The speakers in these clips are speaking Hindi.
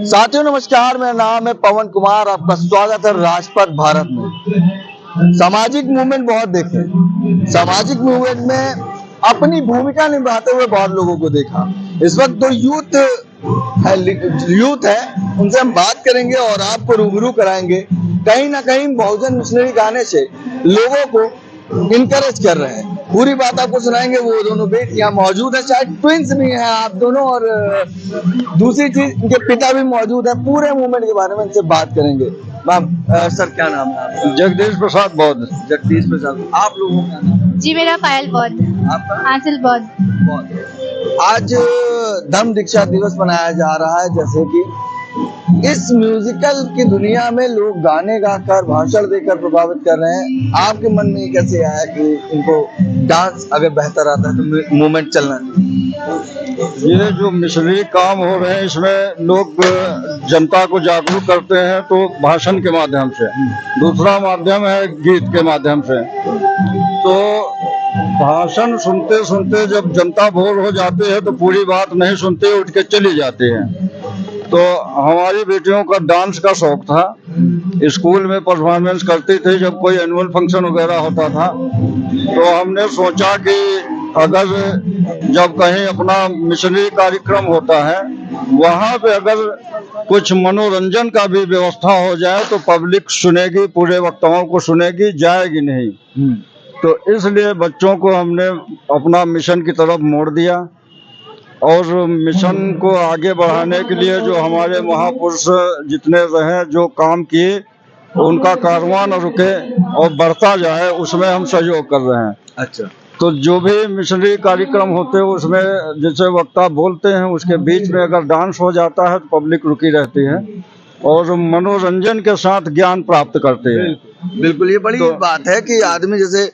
साथियों नमस्कार, मेरा नाम है पवन कुमार। आपका स्वागत है राजपथ भारत में। सामाजिक मूवमेंट बहुत देखे, सामाजिक मूवमेंट में अपनी भूमिका निभाते हुए बहुत लोगों को देखा। इस वक्त तो यूथ है, उनसे हम बात करेंगे और आपको रूबरू कराएंगे। कहीं ना कहीं बहुजन मिशनरी गाने से लोगों को इनकरेज कर रहे हैं। पूरी बात आपको सुनाएंगे। वो दोनों बेटियां मौजूद है, शायद ट्विंस भी हैं आप दोनों, और दूसरी चीज इनके पिता भी मौजूद है। पूरे मूवमेंट के बारे में इनसे बात करेंगे। मैम, सर क्या नाम है आपका? जगदीश प्रसाद बौद्ध। जगदीश प्रसाद। आप लोगों का नाम? जी मेरा पायल बौद्ध। आपका? आंचल बौद्ध। आज धम्म दीक्षा दिवस मनाया जा रहा है। जैसे कि इस म्यूजिकल की दुनिया में लोग गाने गाकर, भाषण देकर प्रभावित कर रहे हैं। आपके मन में ये कैसे आया कि इनको डांस अगर बेहतर आता है तो मूवमेंट चलना चाहिए? ये जो मिशनरी काम हो रहे हैं, इसमें लोग जनता को जागरूक करते हैं तो भाषण के माध्यम से। दूसरा माध्यम है गीत के माध्यम से। तो भाषण सुनते सुनते जब जनता बोर हो जाती है तो पूरी बात नहीं सुनते, उठ के चली जाती है। तो हमारी बेटियों का डांस का शौक था, स्कूल में परफॉर्मेंस करती थी जब कोई एनुअल फंक्शन वगैरह होता था। तो हमने सोचा कि अगर जब कहीं अपना मिशनरी कार्यक्रम होता है, वहाँ पे अगर कुछ मनोरंजन का भी व्यवस्था हो जाए तो पब्लिक सुनेगी, पूरे वक्ताओं को सुनेगी, जाएगी नहीं। तो इसलिए बच्चों को हमने अपना मिशन की तरफ मोड़ दिया और मिशन को आगे बढ़ाने के लिए जो हमारे महापुरुष जितने रहे, जो काम किए, उनका कारवां न रुके और बढ़ता जाए, उसमें हम सहयोग कर रहे हैं। अच्छा। तो जो भी मिशनरी कार्यक्रम होते हैं उसमें जैसे वक्ता बोलते हैं, उसके बीच में अगर डांस हो जाता है तो पब्लिक रुकी रहती है और मनोरंजन के साथ ज्ञान प्राप्त करते हैं। बिल्कुल, ये बड़ी बात है कि आदमी जैसे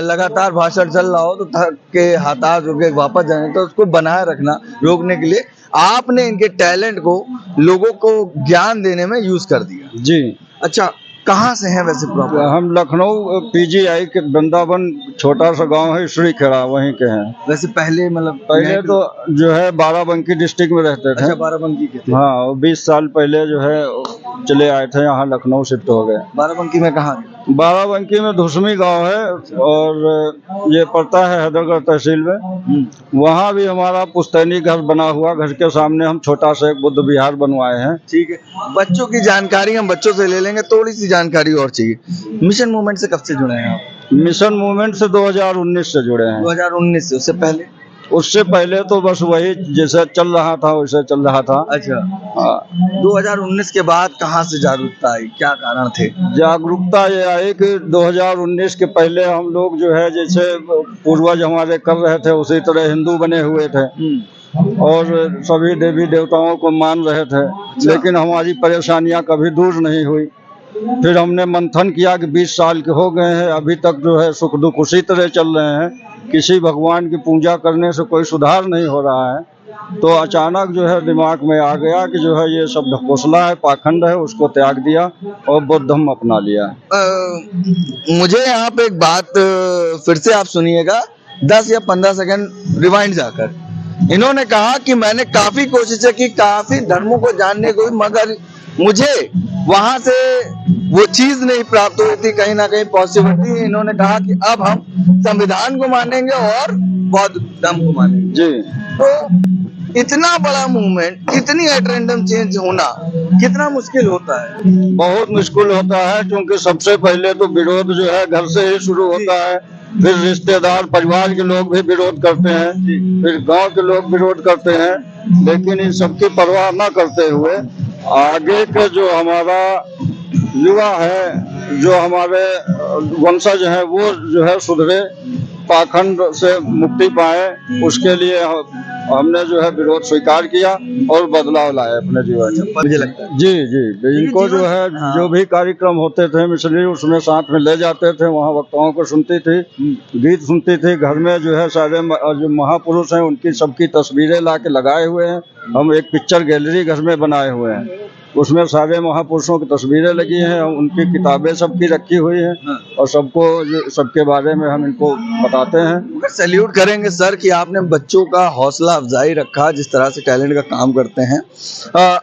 लगातार भाषण चल रहा हो तो थक के हाथ रुके वापस जाने, तो उसको बनाए रखना, रोकने के लिए आपने इनके टैलेंट को लोगों को ज्ञान देने में यूज कर दिया। जी। अच्छा, कहाँ से हैं वैसे प्रॉपर? हम लखनऊ PGI के वृंदावन छोटा सा गांव है, श्री खेड़ा, वहीं के हैं। वैसे पहले मतलब पहले तो जो है बाराबंकी डिस्ट्रिक्ट में रहते थे। अच्छा, बाराबंकी के थे। हाँ, 20 साल पहले जो है चले आए थे, यहाँ लखनऊ शिफ्ट हो गए। बाराबंकी में कहाँ? बाराबंकी में धुसमी गांव है और ये पड़ता है हैदरगढ़ तहसील में। वहाँ भी हमारा पुश्तैनी घर बना हुआ, घर के सामने हम छोटा सा एक बुद्ध विहार बनवाए हैं। ठीक है, बच्चों की जानकारी हम बच्चों से ले लेंगे, थोड़ी सी जानकारी और चाहिए। मिशन मूवमेंट से कब से जुड़े हैं आप? मिशन मूवमेंट से 2019 से जुड़े हैं। 2019 से? उससे पहले तो बस वही जैसे चल रहा था वैसे चल रहा था। अच्छा। 2019 के बाद कहाँ से जागरूकता आई, क्या कारण थे? जागरूकता ये आई कि 2019 के पहले हम लोग जो है जैसे पूर्वज हमारे कर रहे थे उसी तरह हिंदू बने हुए थे और सभी देवी देवताओं को मान रहे थे। लेकिन हमारी परेशानियां कभी दूर नहीं हुई। फिर हमने मंथन किया कि 20 साल के हो गए हैं, अभी तक जो है सुख दुख उसी तरह चल रहे हैं, किसी भगवान की पूजा करने से कोई सुधार नहीं हो रहा है। तो अचानक जो है दिमाग में आ गया कि जो है ये सब ढकोसला है, पाखंड है, उसको त्याग दिया और बौद्ध धर्म अपना लिया। मुझे यहाँ पे एक बात फिर से आप सुनिएगा, 10 या 15 सेकंड रिवाइंड जाकर। इन्होंने कहा कि मैंने काफी कोशिशें की, काफी धर्मों को जानने को, मगर मुझे वहां से वो चीज नहीं प्राप्त हुई थी, कहीं ना कहीं पॉसिबिलिटी। इन्होंने कहा कि अब हम संविधान को मानेंगे और बौद्ध धर्म को मानेंगे। जी। तो इतना बड़ा मूवमेंट, इतनी एट चेंज होना कितना मुश्किल होता है? बहुत मुश्किल होता है, क्योंकि सबसे पहले तो विरोध जो है घर से ही शुरू होता है, फिर रिश्तेदार परिवार के लोग भी विरोध करते हैं, फिर गांव के लोग विरोध करते हैं। लेकिन इन सबकी परवाह न करते हुए आगे के जो हमारा युवा है, जो हमारे वंशज है, वो जो है सुधरे, पाखंड से मुक्ति पाए, उसके लिए हमने जो है विरोध स्वीकार किया और बदलाव लाए अपने जीवन में। मुझे लगता है जी। इनको जो है जो भी कार्यक्रम होते थे मिशनरी, उसमें साथ में ले जाते थे, वहाँ वक्ताओं को सुनती थी, गीत सुनती थी। घर में जो है सारे जो महापुरुष हैं उनकी सबकी तस्वीरें ला के लगाए हुए हैं, हम एक पिक्चर गैलरी घर में बनाए हुए हैं, उसमें सारे महापुरुषों की तस्वीरें लगी हैं, उनकी किताबें सबकी रखी हुई हैं और सबके बारे में हम इनको बताते हैं। सैल्यूट करेंगे सर कि आपने बच्चों का हौसला अफजाई रखा, जिस तरह से टैलेंट का काम करते हैं।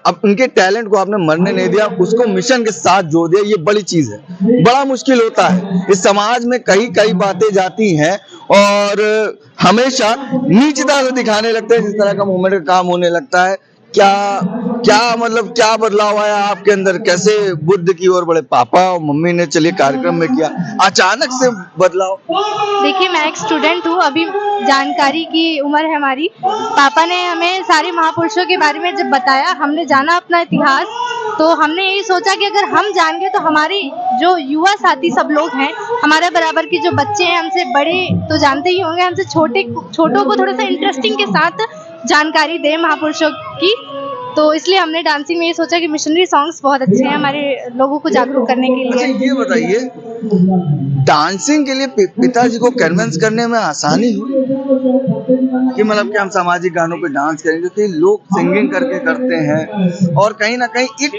अब उनके टैलेंट को आपने मरने नहीं दिया, उसको मिशन के साथ जोड़ दिया, ये बड़ी चीज है। बड़ा मुश्किल होता है, इस समाज में कई बातें जाती हैं और हमेशा नीचता से दिखाने लगते हैं। जिस तरह का मूवमेंट का काम होने लगता है, क्या बदलाव आया आपके अंदर? कैसे बुद्ध की ओर बढ़े? पापा और मम्मी ने चलिए कार्यक्रम में किया, अचानक से बदलाव। देखिए, मैं एक स्टूडेंट हूँ, अभी जानकारी की उम्र है हमारी। पापा ने हमें सारे महापुरुषों के बारे में जब बताया, हमने जाना अपना इतिहास, तो हमने यही सोचा कि अगर हम जान गए तो हमारे जो युवा साथी सब लोग हैं, हमारे बराबर के जो बच्चे हैं, हमसे बड़े तो जानते ही होंगे, हमसे छोटों को थोड़ा सा इंटरेस्टिंग के साथ जानकारी दें महापुरुषों की। तो इसलिए हमने डांसिंग में ये सोचा कि मिशनरी सॉन्ग्स बहुत अच्छे हैं हमारे लोगों को जागरूक करने के लिए। अच्छा, ये बताइए, डांसिंग के लिए पिताजी को कन्विंस करने में आसानी हुई कि मतलब कि हम सामाजिक गानों पे डांस करेंगे? क्योंकि लोग सिंगिंग करके करते हैं और कहीं ना कहीं एक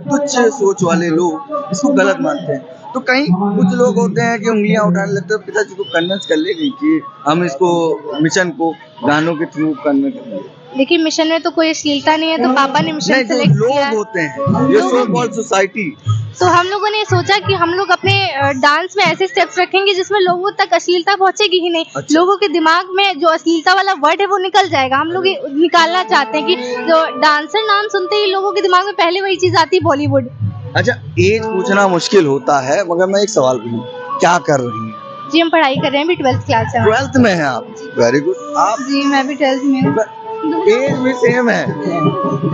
तुच्छ सोच वाले लोग इसको गलत मानते हैं। तो कहीं कुछ लोग होते हैं कि उंगलियां उठाने लगते हैं, पिताजी को कन्विंस कर लेगी कि हम इसको मिशन को गानों के थ्रू कन्विंस करेंगे। देखिए, मिशन में तो कोई अश्लीलता नहीं है, तो पापा ने मिशन सेलेक्ट किया। लोग होते हैं, ये सो कॉल्ड सोसाइटी, तो हम लोगों ने सोचा कि हम लोग अपने डांस में ऐसे स्टेप्स रखेंगे जिसमें लोगों तक अश्लीलता पहुंचेगी ही नहीं। अच्छा। लोगों के दिमाग में जो अश्लीलता वाला वर्ड है वो निकल जाएगा। हम लोग ये निकालना चाहते हैं कि जो डांसर नाम सुनते ही लोगों के दिमाग में पहले वही चीज आती है, बॉलीवुड। अच्छा, एज पूछना मुश्किल होता है, मगर मैं एक सवाल पूछूं, क्या कर रही हैं? जी, हम पढ़ाई कर रहे हैं, अभी 12th क्लास है। 12th में हैं आप? Very good. आप? जी, मैं भी 12th में हूँ। एज भी सेम है,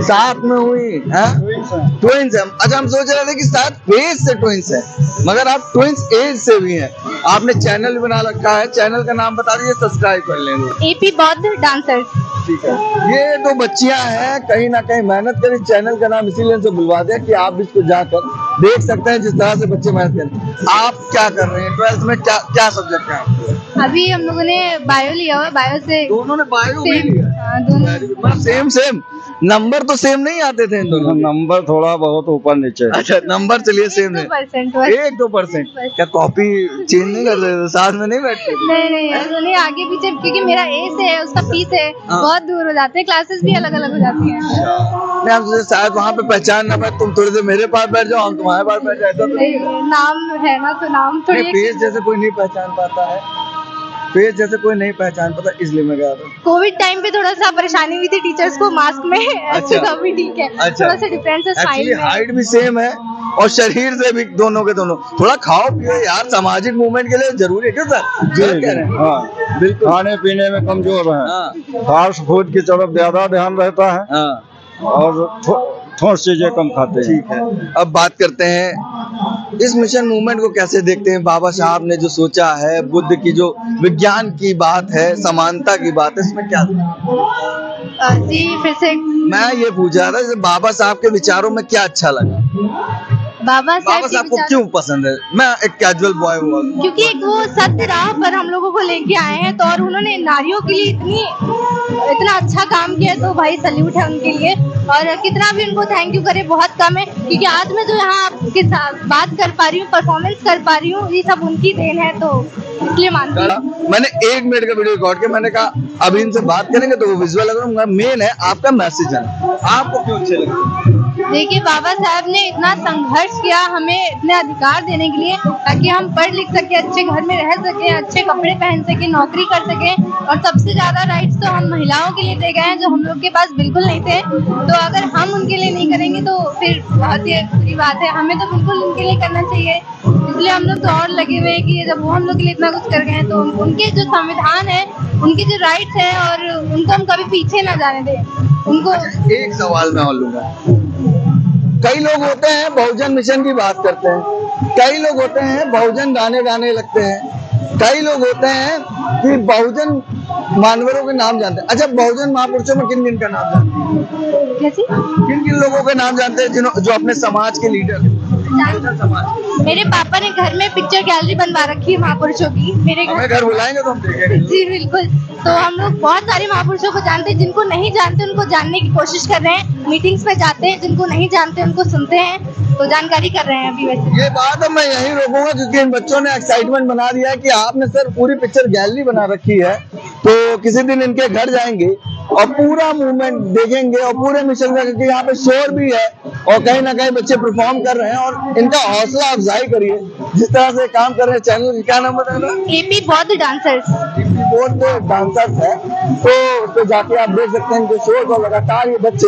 साथ में हुई ट्विंस है। अच्छा, हम सोच रहे थे कि शायद फेस से ट्विंस है, मगर आप ट्विंस एज से भी हैं। आपने चैनल भी बना रखा है, चैनल का नाम बता दीजिए, सब्सक्राइब कर लेंगे। AP बौद्ध डांसर्स। ठीक है, ये दो बच्चियां हैं, कहीं ना कहीं मेहनत करी। चैनल का नाम इसीलिए इनसे बुलवा दिया कि आप इसको जाकर देख सकते हैं जिस तरह से बच्चे मेहनत करें। आप क्या कर रहे हैं 12th में? क्या सब्जेक्ट है आपको? अभी हम लोगों ने बायो लिया हुआ, बायो से दोनों ने बायो भी सेम। लिया? हाँ, दोनों सेम नंबर तो सेम नहीं आते थे इन दोनों? नंबर थोड़ा बहुत ऊपर नीचे। अच्छा, नंबर चलिए सेम है, 1-2%। क्या कॉपी चेंज नहीं कर रहे थे? साथ में नहीं बैठते? नहीं, आगे पीछे, क्योंकि मेरा A से है, उसका P से है, बहुत दूर हो जाते हैं, क्लासेस भी अलग अलग हो जाती हैं। नहीं, हम सोचे शायद वहाँ पे पहचान ना पाए, तुम थोड़ी देर मेरे पास बैठ जाओ, हम तुम्हारे पास बैठ जाए। ऐसा तो नहीं है? नाम है ना, तो नाम थोड़ी फेस जैसे कोई नहीं पहचान पाता है, फेस जैसे कोई नहीं पहचान पाता, इसलिए मैं कह रहा था। कोविड टाइम पे थोड़ा सा परेशानी हुई थी टीचर्स को मास्क में। ऐसे तो अभी ठीक है, अच्छा। थोड़ा सा डिफरेंस है स्टाइल में। हाइट भी सेम है और शरीर से भी दोनों के दोनों। थोड़ा खाओ पियो यार, सामाजिक मूवमेंट के लिए जरूरी है। क्यों सर? जी, कह रहे हैं। हाँ, बिल्कुल। खाने पीने में कमजोर है, फास्ट फूड की तरफ ज्यादा ध्यान रहता है और थोड़ी चीजें कम खाते हैं। ठीक है, अब बात करते हैं इस मिशन मूवमेंट को कैसे देखते हैं? बाबा साहब ने जो सोचा है, बुद्ध की जो विज्ञान की बात है, समानता की बात है, इसमें क्या? जी, फिर से मैं ये पूछ रहा था, जैसे बाबा साहब के विचारों में क्या अच्छा लगा? बाबा बाबा साहब को क्यों पसंद है? मैं एक कैजुअल बॉय हुआ, क्योंकि एक वो सत्य राह पर हम लोगों को लेके आए हैं, तो और उन्होंने नारियों के लिए इतना अच्छा काम किया, तो भाई सल्यूट है उनके लिए। और कितना भी उनको थैंक यू करे बहुत कम है, क्योंकि आज मैं जो यहाँ आपके साथ बात कर पा रही हूँ, परफॉर्मेंस कर पा रही हूँ, ये सब उनकी देन है, तो इसलिए मानती हूँ। मैंने 1 मिनट का वीडियो रिकॉर्ड किया, मैंने कहा अभी इनसे बात करेंगे तो वो विजुअल करूंगा। मेन है आपका मैसेज है, आपको क्यों अच्छे लगते? देखिए, बाबा साहब ने इतना संघर्ष किया हमें इतने अधिकार देने के लिए, ताकि हम पढ़ लिख सके, अच्छे घर में रह सके, अच्छे कपड़े पहन सके, नौकरी कर सके। और सबसे ज्यादा राइट्स तो हम महिलाओं के लिए दे गए हैं, जो हम लोग के पास बिल्कुल नहीं थे। तो अगर हम उनके लिए नहीं करेंगे तो फिर बहुत ही बुरी बात है। हमें तो बिल्कुल उनके लिए करना चाहिए, इसलिए हम लोग तो और लगे हुए हैं कि जब वो हम लोग के लिए इतना कुछ कर गए हैं, तो उनके जो संविधान है, उनके जो राइट्स हैं, और उनको हम कभी पीछे ना जाने दें उनको। एक सवाल मैं और लूंगा, कई लोग होते हैं बहुजन मिशन की बात करते हैं, कई लोग होते हैं बहुजन गाने गाने लगते हैं, कई लोग होते हैं कि बहुजन मानवरों के नाम जानते हैं। अच्छा, बहुजन महापुरुषों में किन किन का नाम जानते हैं? कैसे? किन किन लोगों के नाम जानते हैं जो अपने समाज के लीडर हैं? बहुजन समाज। मेरे पापा ने घर में पिक्चर गैलरी बनवा रखी है महापुरुषों की मेरे हमें घर बुलाएंगे तो हम देखेंगे। जी बिल्कुल। तो हम लोग बहुत सारे महापुरुषों को जानते हैं, जिनको नहीं जानते उनको जानने की कोशिश कर रहे हैं, मीटिंग्स में जाते हैं, जिनको नहीं जानते उनको सुनते हैं, तो जानकारी कर रहे हैं अभी वैसे। ये बात अब मैं यहीं रोकूंगा क्योंकि इन बच्चों ने एक्साइटमेंट बना दिया है कि आपने सर पूरी पिक्चर गैलरी बना रखी है, तो किसी दिन इनके घर जाएंगे और पूरा मूवमेंट देखेंगे और पूरे मिशन का, क्योंकि यहाँ पे शोर भी है और कहीं ना कहीं बच्चे परफॉर्म कर रहे हैं और इनका हौसला अफजाई करिए जिस तरह से काम कर रहे हैं। चैनल क्या नाम बताना? एपी बौद्ध डांसर्स। बोर्ड डांसर्स है, तो उस पे जाके आप देख सकते हैं इनके शोर को लगातार ये बच्चे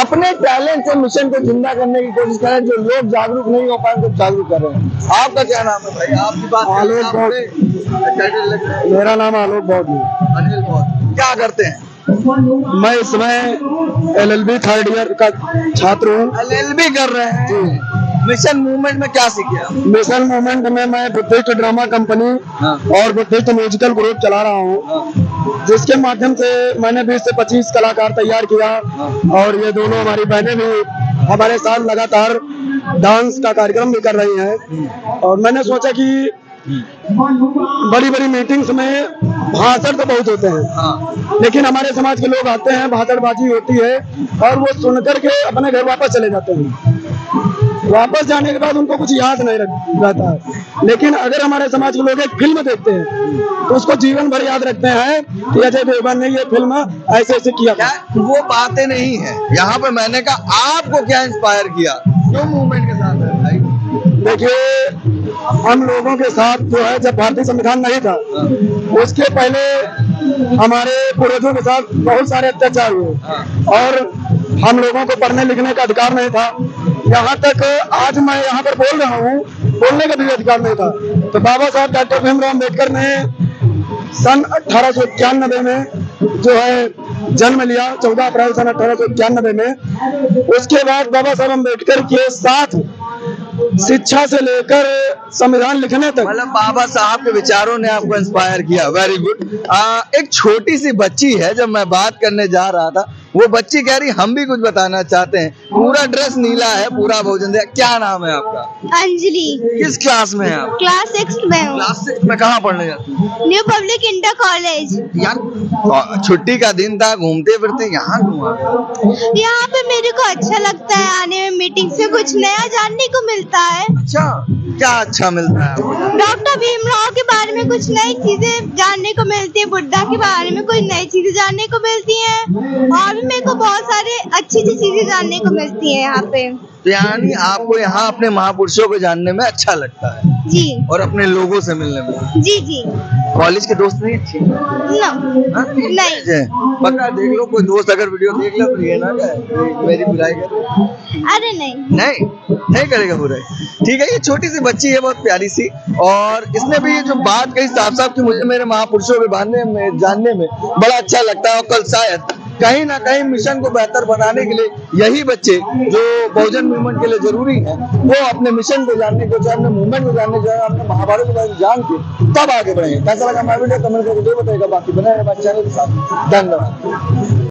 अपने टैलेंट से मिशन को जिंदा करने की कोशिश कर रहे हैं, जो लोग जागरूक नहीं हो पाए उनको जागरूक कर रहे हैं। आपका क्या नाम है भाई? आपकी बात आलोक बौद्ध। मेरा नाम आलोक बौद्ध है। अनिल बौद्ध क्या करते हैं? मैं इस समय LLB 3rd ईयर का छात्र हूँ। LLB कर रहे हैं। मिशन मूवमेंट में क्या सीखे आप? मिशन मूवमेंट में मैं बुद्धिस्ट ड्रामा कंपनी और बुद्धिस्ट म्यूजिकल ग्रुप चला रहा हूँ, जिसके माध्यम से मैंने 20 से 25 कलाकार तैयार किया और ये दोनों हमारी बहनें भी हमारे साथ लगातार डांस का कार्यक्रम भी कर रही हैं। और मैंने सोचा कि बड़ी बड़ी मीटिंग्स में भाषण तो बहुत होते हैं, लेकिन हमारे समाज के लोग आते हैं, भाषणबाजी होती है और वो सुन करके अपने घर वापस चले जाते हैं। वापस जाने के बाद उनको कुछ याद नहीं रहता है, लेकिन अगर हमारे समाज के लोग एक फिल्म देखते हैं तो उसको जीवन भर याद रखते हैं कि अजय देवगन ने ये फिल्म ऐसे ऐसे किया था। वो बातें नहीं है यहाँ पे। मैंने कहा आपको क्या इंस्पायर किया, क्यों मूवमेंट के साथ है भाई? देखिए, हम लोगों के साथ जो है, जब भारतीय संविधान नहीं था उसके पहले हमारे पूर्वजों के साथ बहुत सारे अत्याचार हुए और हम लोगों को पढ़ने लिखने का अधिकार नहीं था। यहाँ तक आज मैं यहाँ पर बोल रहा हूँ, बोलने का भी अधिकार नहीं था। तो बाबा साहब डॉक्टर भीमराव अम्बेडकर ने सन 1891 में जो है जन्म लिया, 14 अप्रैल सन 1891 में। उसके बाद बाबा साहब अम्बेडकर के साथ शिक्षा से लेकर संविधान लिखने तक, मतलब बाबा साहब के विचारों ने आपको इंस्पायर किया। Very good. एक छोटी सी बच्ची है, जब मैं बात करने जा रहा था वो बच्ची कह रही हम भी कुछ बताना चाहते हैं। पूरा ड्रेस नीला है, पूरा भोजन दिया। क्या नाम है आपका? अंजलि। किस क्लास में है आप? क्लास 6 में हूँ। क्लास 6 में कहाँ पढ़ने जाती हैं? New public inter college. यार छुट्टी का दिन था, घूमते फिरते यहाँ घूमा। यहाँ पे मेरे को अच्छा लगता है आने में, मीटिंग से कुछ नया जानने को मिलता है। अच्छा, क्या अच्छा मिलता है आपको? डॉक्टर भीमराव के बारे में कुछ नई चीजें जानने को मिलती है, बुद्धा के बारे में कोई नई चीजें जानने को मिलती हैं और भी मेरे को बहुत सारे अच्छी अच्छी चीजें जानने को मिलती है यहाँ पे। तो यानी आपको यहाँ अपने महापुरुषों को जानने में अच्छा लगता है जी, और अपने लोगों से मिलने में। जी जी। कॉलेज के दोस्त नहीं अच्छे? नहीं। पक्का देख लो, कोई दोस्त अगर वीडियो देख लो तो ये ना कहे मेरी बुराई करे। अरे नहीं नहीं करेगा बुराई। ठीक है, ये छोटी सी बच्ची है, बहुत प्यारी सी, और इसने भी ये जो बात कही साफ साफ कि मुझे मेरे महापुरुषों के जानने में बड़ा अच्छा लगता है। और कल शायद कहीं ना कहीं मिशन को बेहतर बनाने के लिए यही बच्चे जो बहुजन मूवमेंट के लिए जरूरी है, वो अपने मिशन को जानने को चाहे, अपने मूवमेंट को जानने को, अपने महाभारत के बारे में जान के तब आगे बढ़ेंगे। कैसा लगा हमारा वीडियो कमेंट करके बताइएगा। बाकी बने रहे हमारे चैनल के साथ। धन्यवाद।